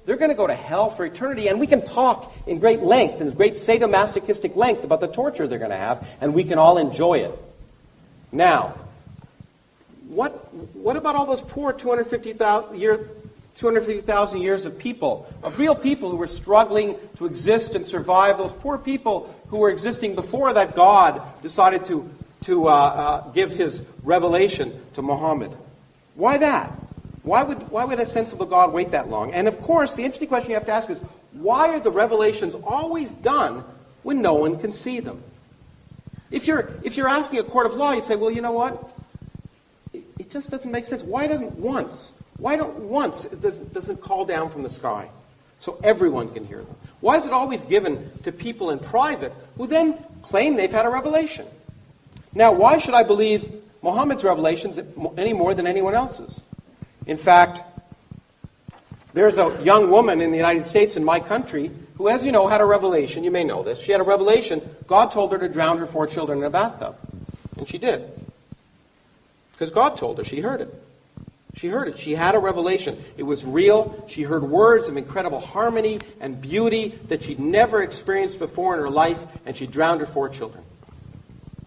they're going to go to hell for eternity, and we can talk in great length, in great sadomasochistic length about the torture they're going to have, and we can all enjoy it. Now, what about all those poor 250,000 years of people, of real people who were struggling to exist and survive, those poor people who were existing before that God decided to give his revelation to Muhammad? Why that? Why would a sensible God wait that long? And of course, the interesting question you have to ask is, why are the revelations always done when no one can see them? If you're asking a court of law, you'd say, well, you know what? It just doesn't make sense. Why don't once it doesn't call down from the sky so everyone can hear them? Why is it always given to people in private who then claim they've had a revelation? Now, why should I believe Muhammad's revelations any more than anyone else's? In fact, there's a young woman in the United States, in my country, who, as you know, had a revelation. You may know this. She had a revelation. God told her to drown her 4 children in a bathtub. And she did. Because God told her. She heard it. She heard it. She had a revelation. It was real. She heard words of incredible harmony and beauty that she'd never experienced before in her life, and she drowned her 4 children.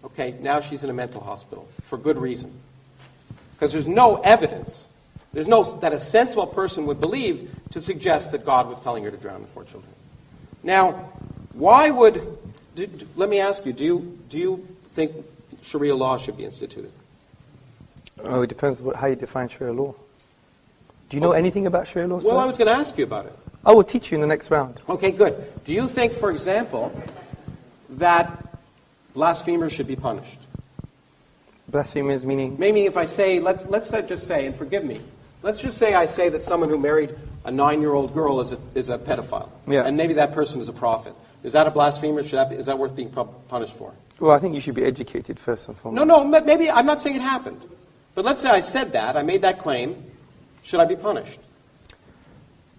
Okay, now she's in a mental hospital for good reason. Because there's no evidence. There's no that a sensible person would believe to suggest that God was telling her to drown the 4 children. Now, let me ask you, do you think Sharia law should be instituted? Oh, it depends how you define Sharia law. Do you know anything about Sharia law, sir? Well, I was going to ask you about it. I will teach you in the next round. Okay, good. Do you think, for example, that blasphemers should be punished? Blasphemers meaning? Maybe if I say, let's just say, and forgive me, let's just say I say that someone who married a 9-year-old girl is a pedophile. Yeah. And maybe that person is a prophet. Is that a blasphemer? Is that worth being punished for? Well, I think you should be educated first and foremost. No, maybe, I'm not saying it happened. But let's say I said that, I made that claim. Should I be punished?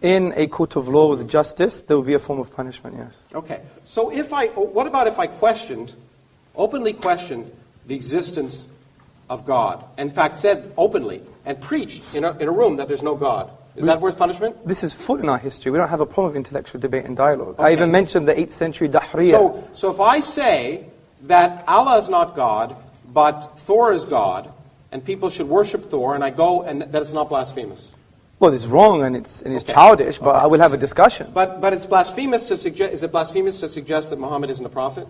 In a court of law with justice, there will be a form of punishment, yes. Okay. So what about if I openly questioned the existence of God? In fact, said openly and preached in a room that there's no God. Is that worth punishment? This is full in our history. We don't have a problem with intellectual debate and dialogue. Okay. I even mentioned the 8th century Dahriya. So if I say that Allah is not God, but Thor is God, and people should worship Thor, and I go, and that it's not blasphemous. Well, it's wrong and it's Okay. childish, but I will have a discussion. But it's blasphemous to suggest. Is it blasphemous to suggest that Muhammad isn't a prophet?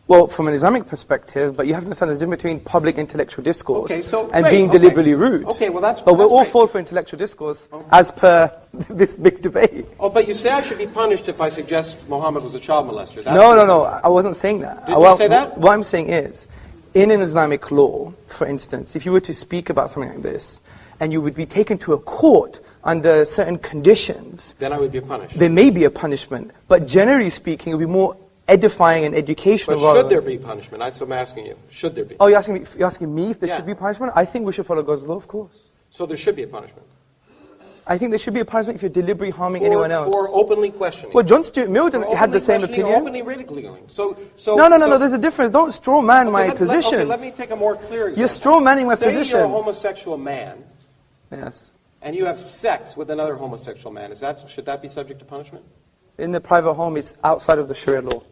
Well, from an Islamic perspective, but you have to understand there's a difference between public intellectual discourse and great, being deliberately rude. Okay, well that's. But we're all great. for intellectual discourse as per this big debate. Oh, but you say I should be punished if I suggest Muhammad was a child molester. No. I wasn't saying that. Did you say that? What I'm saying is, in an Islamic law, for instance, if you were to speak about something like this, and you would be taken to a court under certain conditions, then I would be punished. There may be a punishment, but generally speaking, it would be more edifying and educational. But should there be punishment? That's what I'm asking you. Should there be? Oh, you're asking me if there should be punishment? I think we should follow God's law, of course. So there should be a punishment? I think there should be a punishment if you're deliberately harming anyone else. For openly questioning. Well, John Stuart Mill had the same opinion. Openly ridiculing. No, there's a difference. Don't straw man my positions. Let me take a more clear example. You're straw manning my positions. Say you're a homosexual man. Yes. And you have sex with another homosexual man. Should that be subject to punishment? In the private home, it's outside of the Sharia law.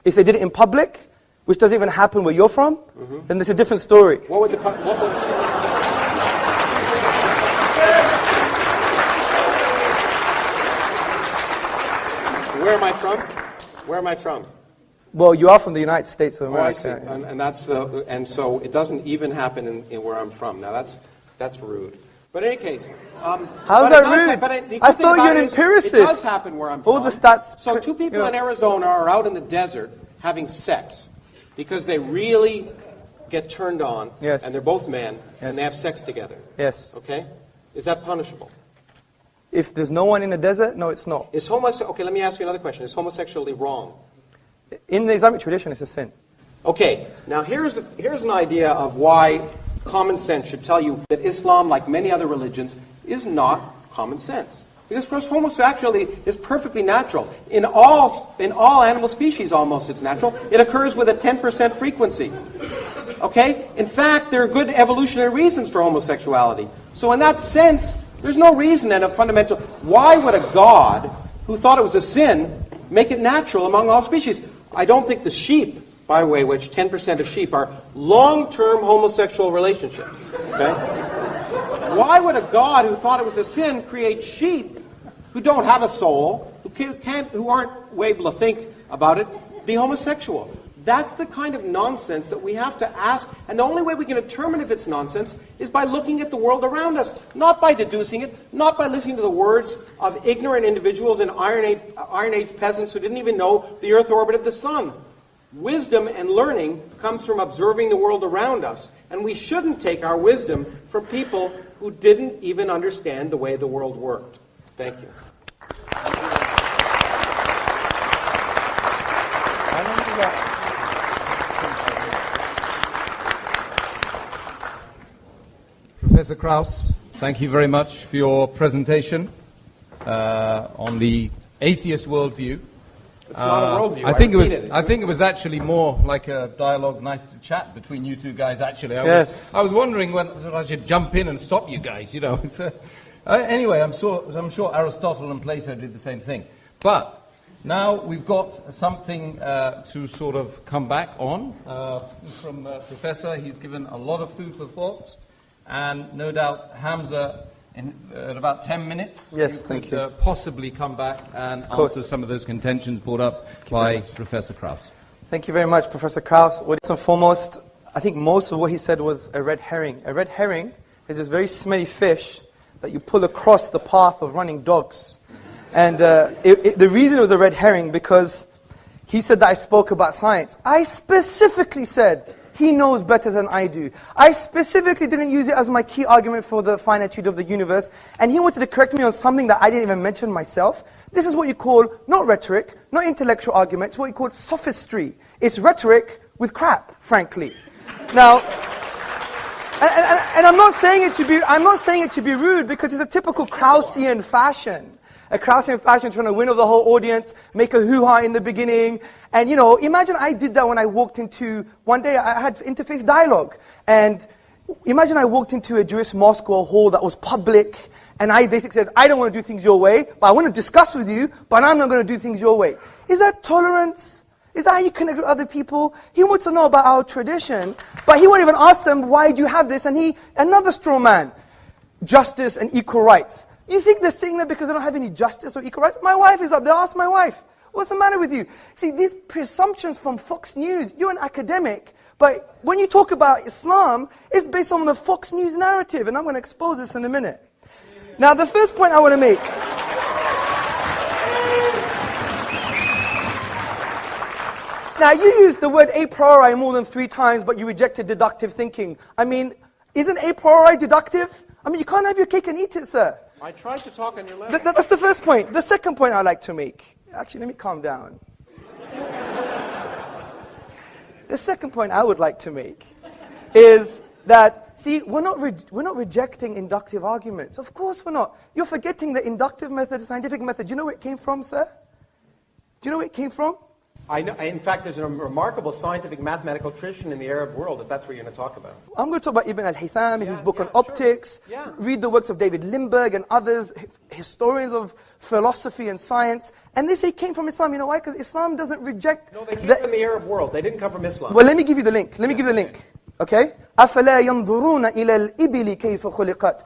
If they did it in public, which doesn't even happen where you're from, then there's a different story. What would Where am I from? Well, you are from the United States of America. I see. And so it doesn't even happen in where I'm from. Now that's rude. But in any case, how's that rude? I thought you're an empiricist. It does happen where I'm from. All the stats. So two people in Arizona are out in the desert having sex because they really get turned on, and they're both men, and they have sex together. Yes. Okay? Is that punishable? If there's no one in the desert, no, it's not. Okay, let me ask you another question. Is homosexuality wrong? In the Islamic tradition, it's a sin. Okay, now here's an idea of why common sense should tell you that Islam, like many other religions, is not common sense. Because, of course, homosexuality is perfectly natural. In all animal species, almost, it's natural. It occurs with a 10% frequency. Okay? In fact, there are good evolutionary reasons for homosexuality. So in that sense, There's no reason and a fundamental... Why would a God who thought it was a sin make it natural among all species? I don't think the sheep, by the way, which 10% of sheep are long-term homosexual relationships. Okay? Why would a God who thought it was a sin create sheep who don't have a soul, who aren't able to think about it, be homosexual? That's the kind of nonsense that we have to ask, and the only way we can determine if it's nonsense is by looking at the world around us, not by deducing it, not by listening to the words of ignorant individuals and Iron Age peasants who didn't even know the Earth orbited the sun. Wisdom and learning comes from observing the world around us, and we shouldn't take our wisdom from people who didn't even understand the way the world worked. Thank you. Professor Krauss, thank you very much for your presentation on the atheist worldview. It's not a worldview. I think it was actually more like a dialogue, nice to chat between you two guys. Actually, I was wondering when I should jump in and stop you guys. You know. Anyway, I'm sure Aristotle and Plato did the same thing. But now we've got something to sort of come back on from Professor. He's given a lot of food for thought. And no doubt, Hamza, in about 10 minutes, thank you. Possibly come back and answer some of those contentions brought up by Professor Krauss. Thank you very much, Professor Krauss. First and foremost, I think most of what he said was a red herring. A red herring is this very smelly fish that you pull across the path of running dogs. And the reason it was a red herring, because he said that I spoke about science. I specifically said he knows better than I do. I specifically didn't use it as my key argument for the finitude of the universe, and he wanted to correct me on something that I didn't even mention myself. This is what you call, not rhetoric, not intellectual argument, it's what you call sophistry. It's rhetoric with crap, frankly. Now, and I'm not saying it to be rude, because it's a typical Kraussian fashion. A Kraussian fashion trying to win over the whole audience, make a hoo-ha in the beginning. And, you know, imagine I did that when I walked into, one day I had interfaith dialogue. And imagine I walked into a Jewish mosque or a hall that was public, and I basically said, I don't want to do things your way, but I want to discuss with you, but I'm not going to do things your way. Is that tolerance? Is that how you connect with other people? He wants to know about our tradition, but he won't even ask them, why do you have this? And another straw man, justice and equal rights. You think they're saying that because they don't have any justice or equal rights? My wife is up there, ask my wife. What's the matter with you? See, these presumptions from Fox News, you're an academic, but when you talk about Islam, it's based on the Fox News narrative, and I'm going to expose this in a minute. Now, the first point I want to make. Now, you used the word a priori more than 3 times, but you rejected deductive thinking. I mean, isn't a priori deductive? I mean, you can't have your cake and eat it, sir. I tried to talk on your level. That's the first point. The second point I'd like to make. Actually, let me calm down. The second point I would like to make is that, see, we're not rejecting inductive arguments. Of course we're not. You're forgetting the inductive method, the scientific method. Do you know where it came from, sir? Do you know where it came from? I know, in fact, there's a remarkable scientific mathematical tradition in the Arab world, if that's what you're going to talk about. I'm going to talk about Ibn al-Haytham in his book on optics. Yeah. Read the works of David Lindbergh and others, historians of philosophy and science. And they say it came from Islam. You know why? Because Islam doesn't reject... No, they came from the Arab world. They didn't come from Islam. Well, let me give you the link. Let me give you the link. Okay? أَفَلَا يَنْظُرُونَ إِلَى الْإِبِلِ كَيْفَ خُلِقَتْ.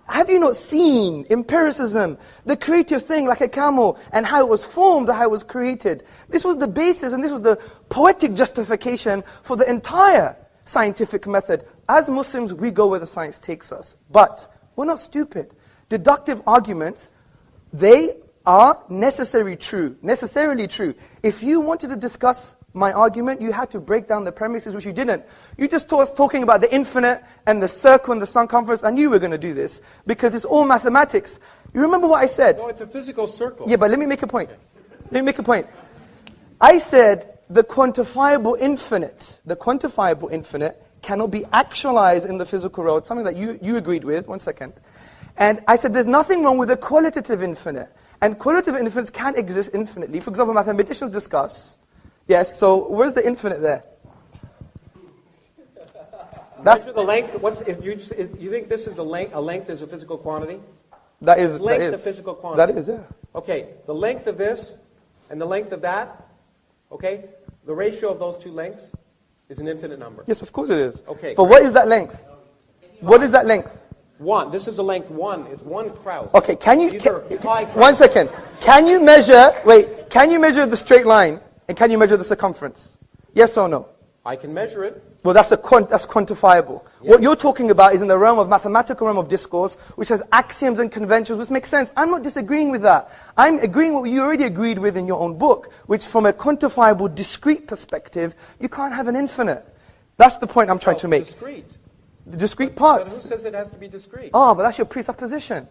Have you not seen empiricism, the creative thing like a camel, and how it was formed, or how it was created? This was the basis, and this was the poetic justification for the entire scientific method. As Muslims, we go where the science takes us. But we're not stupid. Deductive arguments, they are necessarily true. If you wanted to discuss my argument, you had to break down the premises, which you didn't. You just talking about the infinite and the circle and the circumference. I knew we were going to do this, because it's all mathematics. You remember what I said? No, it's a physical circle. Yeah, but let me make a point. I said the quantifiable infinite cannot be actualized in the physical world, something that you agreed with. 1 second. And I said there's nothing wrong with the qualitative infinite. And qualitative infinites can exist infinitely. For example, mathematicians discuss. Yes, so where's the infinite there? Measure the length. You think this is a length is a physical quantity? That is. Length a physical quantity. That is, yeah. Okay, the length of this and the length of that, okay, the ratio of those two lengths is an infinite number. Yes, of course it is. Okay. But what is that length? What is that length? 1. This is a length 1. Is 1 Krauss. Okay, These are pi Krauss. 1 second. Can you measure the straight line and can you measure the circumference? Yes or no? I can measure it. Well, that's quantifiable. Yeah. What you're talking about is in the realm of mathematical realm of discourse, which has axioms and conventions, which makes sense. I'm not disagreeing with that. I'm agreeing with what you already agreed with in your own book, which from a quantifiable, discrete perspective, you can't have an infinite. That's the point I'm trying to make. Discrete. The discrete parts. But who says it has to be discrete? Oh, but that's your presupposition.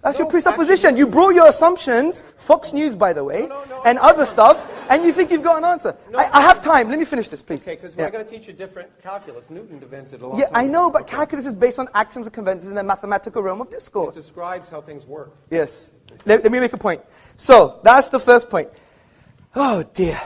That's your presupposition. Actually, you brought your assumptions, Fox News, by the way, and other stuff, and you think you've got an answer. I have time. Let me finish this, please. Okay, because we're going to teach you different calculus. Newton invented a lot. Yeah, I know, but calculus is based on axioms and conventions in the mathematical realm of discourse. It describes how things work. Yes. Let me make a point. So, that's the first point. Oh, dear.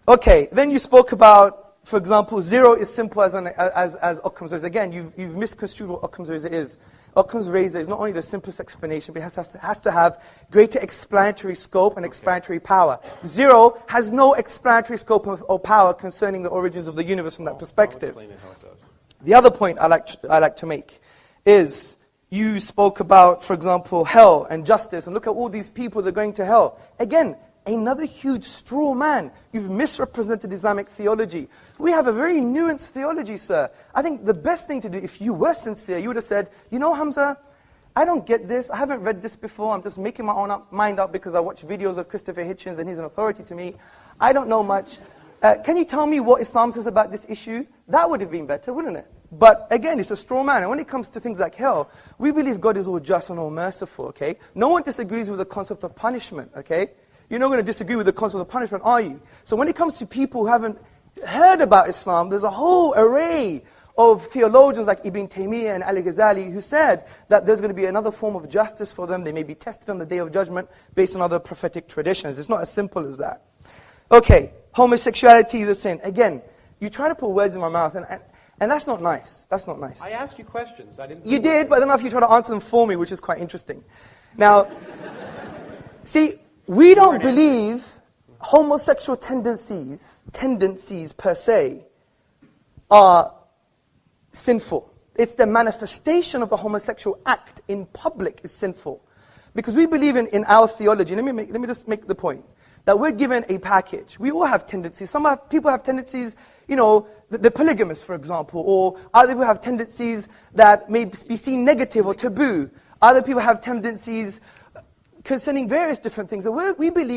Okay, then you spoke about, for example, 0 is simple as Occam's razor. Again, you've misconstrued what Occam's razor is. Occam's razor is not only the simplest explanation, but it has to have greater explanatory scope and explanatory power. 0 has no explanatory scope or power concerning the origins of the universe from that perspective. I'll explain it how it does. The other point I like to make is you spoke about, for example, hell and justice, and look at all these people that are going to hell. Again, another huge straw man. You've misrepresented Islamic theology. We have a very nuanced theology, sir. I think the best thing to do, if you were sincere, you would have said, you know, Hamza, I don't get this. I haven't read this before. I'm just making my own mind up because I watch videos of Christopher Hitchens and he's an authority to me. I don't know much. Can you tell me what Islam says about this issue? That would have been better, wouldn't it? But again, it's a straw man. And when it comes to things like hell, we believe God is all just and all merciful, okay? No one disagrees with the concept of punishment, okay? You're not going to disagree with the concept of punishment, are you? So when it comes to people who haven't heard about Islam, there's a whole array of theologians like Ibn Taymiyyah and Al-Ghazali who said that there's going to be another form of justice for them. They may be tested on the Day of Judgment based on other prophetic traditions. It's not as simple as that. Okay, homosexuality is a sin. Again, you try to put words in my mouth, and that's not nice. That's not nice. I asked you questions. I didn't. You did, but then after you try to answer them for me, which is quite interesting. Now, see, we don't believe homosexual tendencies per se, are sinful. It's the manifestation of the homosexual act in public is sinful. Because we believe in our theology, let me just make the point, that we're given a package. We all have tendencies. People have tendencies, you know, the polygamous, for example, or other people have tendencies that may be seen negative or taboo. Other people have tendencies concerning various different things. We believe